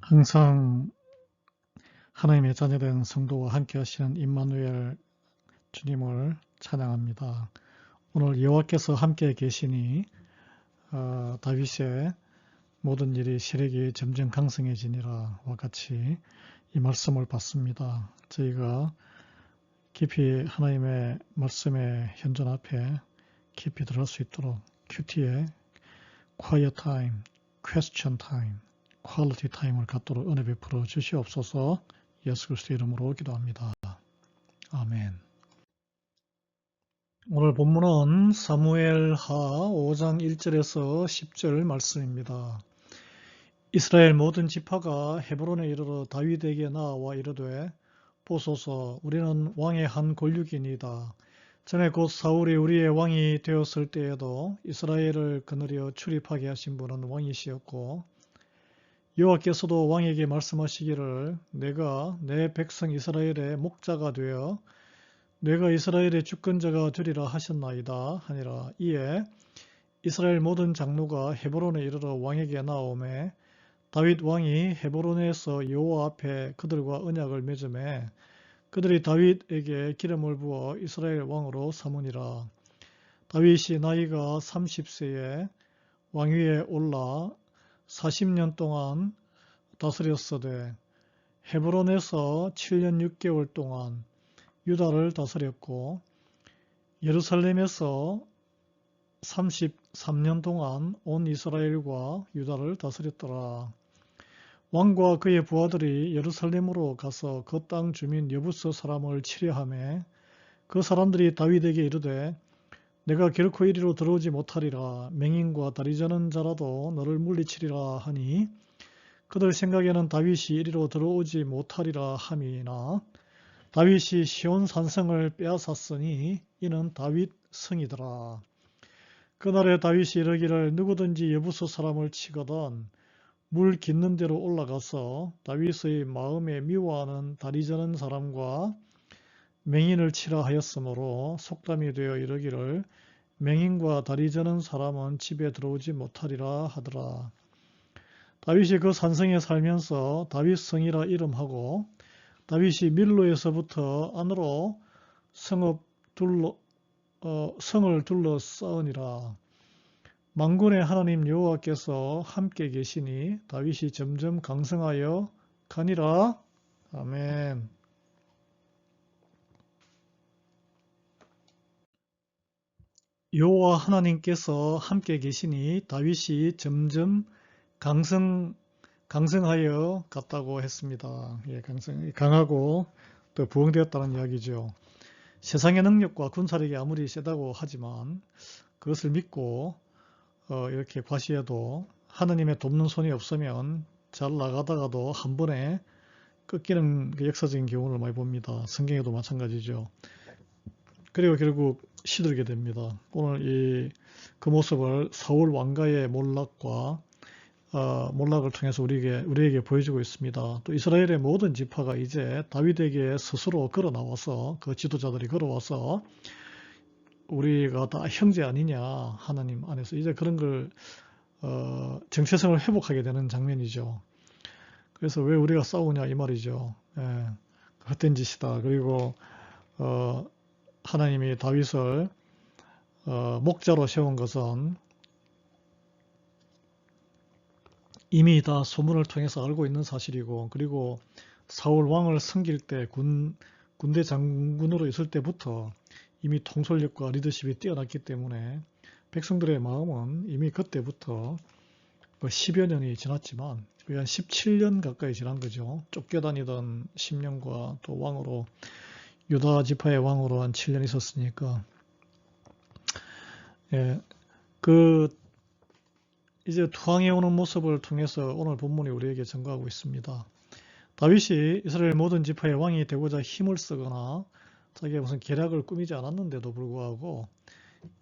항상 하나님의 자녀된 성도와 함께 하시는 임마누엘 주님을 찬양합니다. 오늘 여호와께서 함께 계시니 다윗의 모든 일이 세력이 점점 강성해지니라 와 같이 이 말씀을 받습니다. 저희가 깊이 하나님의 말씀의 현존 앞에 깊이 들어갈 수 있도록 큐티의 Quiet Time, Question Time, 퀄리티 타임을 갖도록 은혜 베풀어 주시옵소서. 예수 그리스도 이름으로 기도합니다. 아멘. 오늘 본문은 사무엘하 5장 1절에서 10절 말씀입니다. 이스라엘 모든 지파가 헤브론에 이르러 다윗에게 나와 이르되 보소서 우리는 왕의 한 권력이니이다. 전에 곧 사울이 우리의 왕이 되었을 때에도 이스라엘을 거느려 출입하게 하신 분은 왕이시었고 여호와께서도 왕에게 말씀하시기를 내가 내 백성 이스라엘의 목자가 되어 내가 이스라엘의 주권자가 되리라 하셨나이다 하니라. 이에 이스라엘 모든 장로가 헤브론에 이르러 왕에게 나오매 다윗 왕이 헤브론에서 여호와 앞에 그들과 언약을 맺음에 그들이 다윗에게 기름을 부어 이스라엘 왕으로 삼으니라. 다윗이 나이가 30세에 왕위에 올라 40년 동안 다스렸으되 헤브론에서 7년 6개월 동안 유다를 다스렸고 예루살렘에서 33년 동안 온 이스라엘과 유다를 다스렸더라. 왕과 그의 부하들이 예루살렘으로 가서 그 땅 주민 여부스 사람을 치려하매 그 사람들이 다윗에게 이르되 내가 결코 이리로 들어오지 못하리라. 맹인과 다리 저는 자라도 너를 물리치리라 하니 그들 생각에는 다윗이 이리로 들어오지 못하리라 함이나 다윗이 시온 산성을 빼앗았으니 이는 다윗 성이더라. 그날에 다윗이 이르기를 누구든지 여부스 사람을 치거든 물 깃는 대로 올라가서 다윗의 마음에 미워하는 다리 저는 사람과 맹인을 치라 하였으므로 속담이 되어 이르기를 맹인과 다리 저는 사람은 집에 들어오지 못하리라 하더라. 다윗이 그 산성에 살면서 다윗성이라 이름하고 다윗이 밀로에서부터 안으로 성을 둘러싸으니라. 만군의 하나님 여호와께서 함께 계시니 다윗이 점점 강성하여 가니라. 아멘. 여호와 하나님께서 함께 계시니 다윗이 점점 강성하여 갔다고 했습니다. 예, 강하고 또 부흥되었다는 이야기죠. 세상의 능력과 군사력이 아무리 세다고 하지만 그것을 믿고 이렇게 과시해도 하나님의 돕는 손이 없으면 잘 나가다가도 한 번에 꺾이는 그 역사적인 경우를 많이 봅니다. 성경에도 마찬가지죠. 그리고 결국 시들게 됩니다. 오늘 그 모습을 사울 왕가의 몰락을 통해서 우리에게 보여주고 있습니다. 또 이스라엘의 모든 지파가 이제 다윗에게 스스로 걸어 나와서 그 지도자들이 걸어와서 우리가 다 형제 아니냐 하나님 안에서 이제 그런 걸 정체성을 회복하게 되는 장면이죠. 그래서 왜 우리가 싸우냐 이 말이죠. 예, 헛된 짓이다. 그리고 하나님이 다윗을 목자로 세운 것은 이미 다 소문을 통해서 알고 있는 사실이고 그리고 사울 왕을 섬길 때 군대 장군으로 있을 때부터 이미 통솔력과 리더십이 뛰어났기 때문에 백성들의 마음은 이미 그때부터 10여 년이 지났지만 거의 한 17년 가까이 지난 거죠. 쫓겨다니던 10년과 또 왕으로 유다 지파의 왕으로 한 7년 있었으니까 예, 이제 투항해 오는 모습을 통해서 오늘 본문이 우리에게 증거하고 있습니다. 다윗이 이스라엘 모든 지파의 왕이 되고자 힘을 쓰거나 자기가 무슨 계략을 꾸미지 않았는데도 불구하고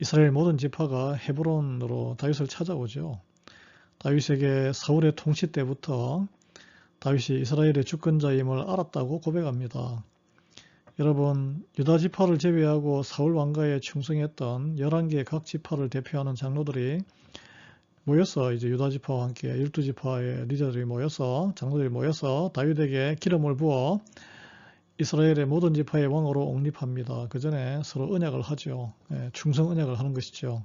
이스라엘 모든 지파가 헤브론으로 다윗을 찾아오죠. 다윗에게 사울의 통치 때부터 다윗이 이스라엘의 주권자임을 알았다고 고백합니다. 여러분, 유다 지파를 제외하고 사울 왕가에 충성했던 11개 각 지파를 대표하는 장로들이 모여서 이제 유다 지파와 함께 12지파의 리더들이 모여서 장로들이 모여서 다윗에게 기름을 부어 이스라엘의 모든 지파의 왕으로 옹립합니다. 그 전에 서로 언약을 하죠. 충성 언약을 하는 것이죠.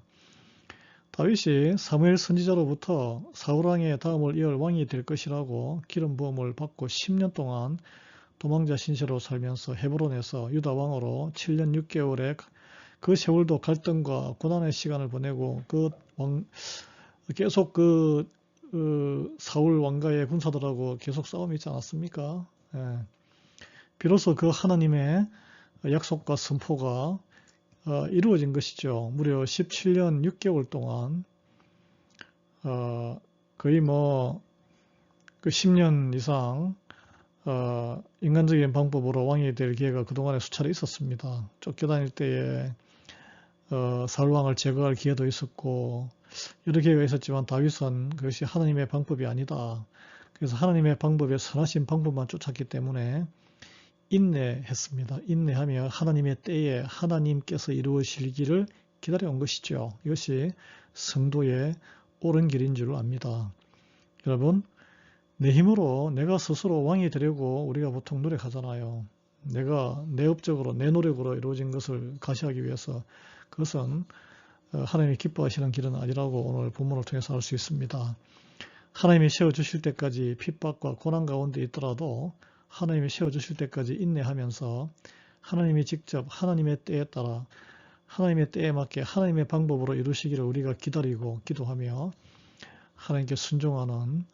다윗이 사무엘 선지자로부터 사울왕의 다음을 이을 왕이 될 것이라고 기름 부음을 받고 10년 동안 도망자 신세로 살면서 헤브론에서 유다 왕으로 7년 6개월의 그 세월도 갈등과 고난의 시간을 보내고 계속 사울 왕가의 군사들하고 계속 싸움이 있지 않았습니까? 비로소 그 하나님의 약속과 선포가 이루어진 것이죠. 무려 17년 6개월 동안 거의 그 10년 이상 인간적인 방법으로 왕이 될 기회가 그동안에 수차례 있었습니다. 쫓겨다닐 때에 사울왕을 제거할 기회도 있었고 여러 기회가 있었지만 다윗은 그것이 하나님의 방법이 아니다. 그래서 하나님의 방법에 선하신 방법만 쫓았기 때문에 인내했습니다. 인내하며 하나님의 때에 하나님께서 이루어질 길을 기다려온 것이죠. 이것이 성도의 옳은 길인 줄 압니다. 여러분, 내 힘으로 내가 스스로 왕이 되려고 우리가 보통 노력하잖아요. 내가 내 업적으로 내 노력으로 이루어진 것을 가시하기 위해서 그것은 하나님이 기뻐하시는 길은 아니라고 오늘 본문을 통해서 알 수 있습니다. 하나님이 세워주실 때까지 핍박과 고난 가운데 있더라도 하나님이 세워주실 때까지 인내하면서 하나님이 직접 하나님의 때에 따라 하나님의 때에 맞게 하나님의 방법으로 이루시기를 우리가 기다리고 기도하며 하나님께 순종하는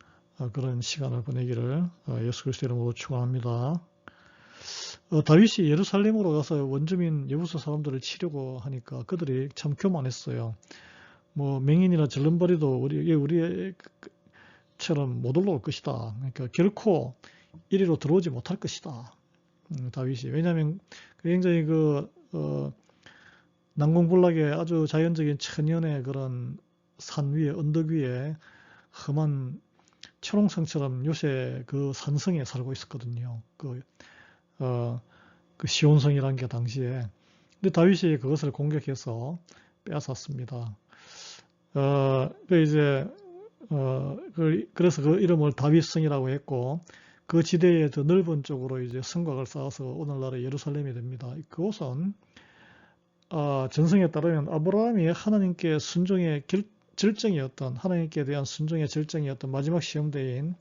그런 시간을 보내기를 예수 그리스도 이름으로 축원합니다. 다윗이 예루살렘으로 가서 원주민 여부서 사람들을 치려고 하니까 그들이 참 교만했어요. 맹인이나 절름발이도 우리처럼 못 올라올 것이다. 그러니까 결코 이리로 들어오지 못할 것이다. 다윗이. 왜냐하면 굉장히 난공불락의 아주 자연적인 천연의 그런 산 위에 언덕 위에 험한 철옹성처럼 요새 그 산성에 살고 있었거든요. 그 시온성이라는 게 당시에. 근데 다윗이 그것을 공격해서 빼앗았습니다. 그래서 그 이름을 다윗성이라고 했고, 그 지대의 더 넓은 쪽으로 이제 성곽을 쌓아서 오늘날의 예루살렘이 됩니다. 그곳은 전성에 따르면 아브라함이 하나님께 순종의 절정이었던 하나님께 대한 순종의 절정이었던 마지막 시험대인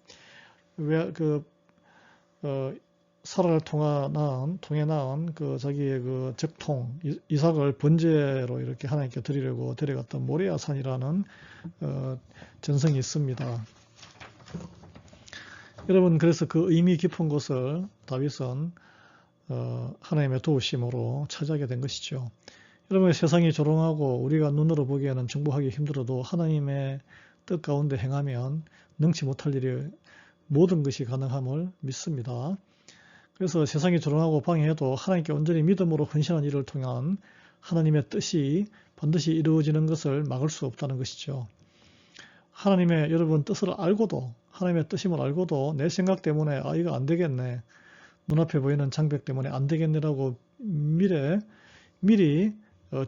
사라를 통해 낳은 자기의 그 적통 이삭을 번제로 이렇게 하나님께 드리려고 데려갔던 모리아 산이라는 전성이 있습니다. 여러분, 그래서 그 의미 깊은 곳을 다윗은 하나님의 도우심으로 차지하게 된 것이죠. 여러분, 세상이 조롱하고 우리가 눈으로 보기에는 정복하기 힘들어도 하나님의 뜻 가운데 행하면 능치 못할 일이 모든 것이 가능함을 믿습니다. 그래서 세상이 조롱하고 방해해도 하나님께 온전히 믿음으로 헌신한 일을 통한 하나님의 뜻이 반드시 이루어지는 것을 막을 수 없다는 것이죠. 하나님의 여러분 뜻을 알고도 하나님의 뜻임을 알고도 내 생각 때문에 이거 안 되겠네. 눈앞에 보이는 장벽 때문에 안 되겠네라고 미리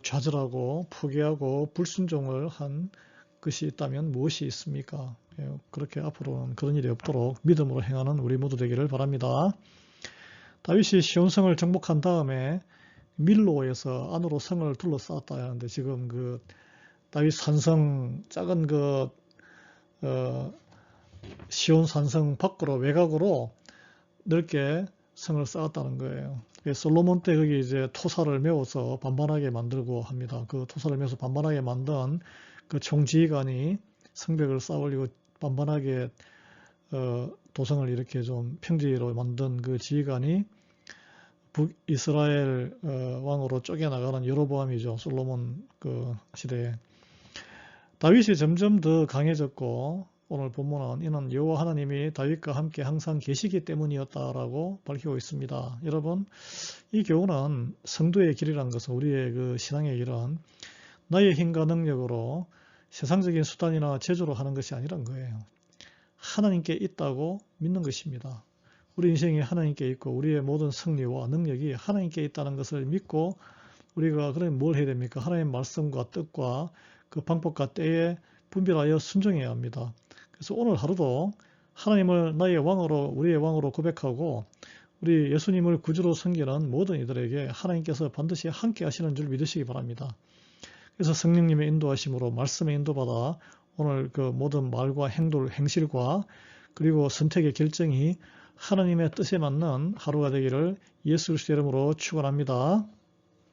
좌절하고 포기하고 불순종을 한 것이 있다면 무엇이 있습니까? 그렇게 앞으로는 그런 일이 없도록 믿음으로 행하는 우리 모두 되기를 바랍니다. 다윗이 시온성을 정복한 다음에 밀로에서 안으로 성을 둘러쌌다 하는데 지금 다윗 산성 작은 시온 산성 밖으로 외곽으로 넓게 성을 쌓았다는 거예요. 솔로몬 때 거기 이제 토사를 메워서 반반하게 만들고 합니다. 그 토사를 메워서 반반하게 만든 그 총지휘관이 성벽을 쌓으려고 반반하게 도성을 이렇게 좀 평지로 만든 그 지휘관이 북이스라엘 왕으로 쪼개나가는 여로보암이죠. 솔로몬 그 시대에. 다윗이 점점 더 강해졌고 오늘 본문은 이는 여호와 하나님이 다윗과 함께 항상 계시기 때문이었다라고 밝히고 있습니다. 여러분, 이 교훈은 성도의 길이라는 것은 우리의 그 신앙의 길은 나의 힘과 능력으로 세상적인 수단이나 제조로 하는 것이 아니란 거예요. 하나님께 있다고 믿는 것입니다. 우리 인생이 하나님께 있고 우리의 모든 승리와 능력이 하나님께 있다는 것을 믿고 우리가 그러면 뭘 해야 됩니까? 하나님의 말씀과 뜻과 그 방법과 때에 분별하여 순종해야 합니다. 그래서 오늘 하루도 하나님을 나의 왕으로, 우리의 왕으로 고백하고 우리 예수님을 구주로 섬기는 모든 이들에게 하나님께서 반드시 함께 하시는 줄 믿으시기 바랍니다. 그래서 성령님의 인도하심으로 말씀에 인도받아 오늘 그 모든 말과 행실과 그리고 선택의 결정이 하나님의 뜻에 맞는 하루가 되기를 예수 그리스도의 이름으로 축원합니다.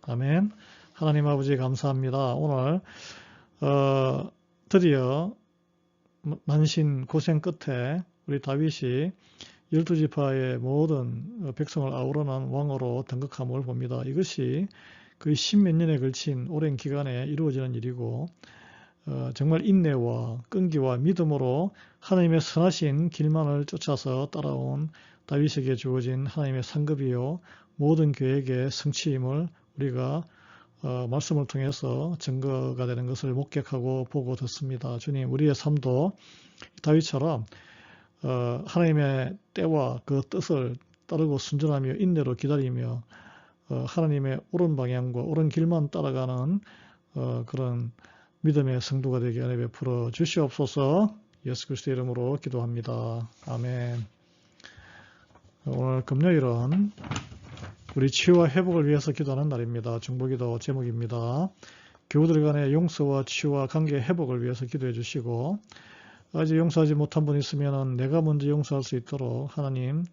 아멘. 하나님 아버지 감사합니다. 오늘 드디어 만신 고생 끝에 우리 다윗이 12지파의 모든 백성을 아우러난 왕으로 등극함을 봅니다. 이것이 거의 10몇 년에 걸친 오랜 기간에 이루어지는 일이고 정말 인내와 끈기와 믿음으로 하나님의 선하신 길만을 쫓아서 따라온 다윗에게 주어진 하나님의 상급이요 모든 계획의 성취임을 우리가 말씀을 통해서 증거가 되는 것을 목격하고 보고 듣습니다. 주님, 우리의 삶도 다윗처럼 하나님의 때와 그 뜻을 따르고 순종하며 인내로 기다리며 하나님의 옳은 방향과 옳은 길만 따라가는 그런 믿음의 성도가 되게 은혜 베풀어 주시옵소서. 예수 그리스도의 이름으로 기도합니다. 아멘. 오늘 금요일은 우리 치유와 회복을 위해서 기도하는 날입니다. 중보기도 제목입니다. 교우들 간의 용서와 치유와 관계 회복을 위해서 기도해 주시고 아직 용서하지 못한 분 있으면 내가 먼저 용서할 수 있도록 하나님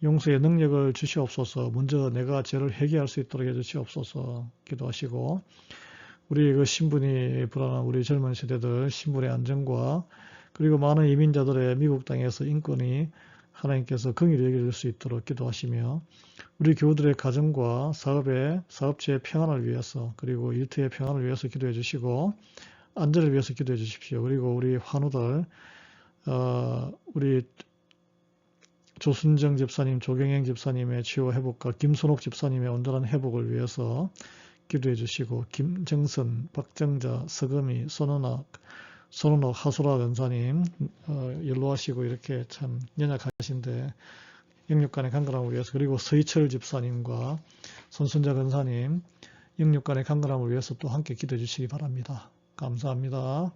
용서의 능력을 주시옵소서. 먼저 내가 죄를 회개할 수 있도록 해주시옵소서. 기도하시고 우리 그 신분이 불안한 우리 젊은 세대들 신분의 안정과 그리고 많은 이민자들의 미국 땅에서 인권이 하나님께서 긍휼히 여겨줄 수 있도록 기도하시며 우리 교우들의 가정과 사업체의 평안을 위해서 그리고 일터의 평안을 위해서 기도해 주시고 안전을 위해서 기도해 주십시오. 그리고 우리 환우들 우리 조순정 집사님, 조경행 집사님의 치유 회복과 김순옥 집사님의 온전한 회복을 위해서 기도해 주시고 김정선, 박정자, 서금이, 손은옥, 하수라 권사님 연로하시고 이렇게 참 연약하신데 영육간의 강건함을 위해서 그리고 서희철 집사님과 손순자 권사님 영육간의 강건함을 위해서 또 함께 기도해 주시기 바랍니다. 감사합니다.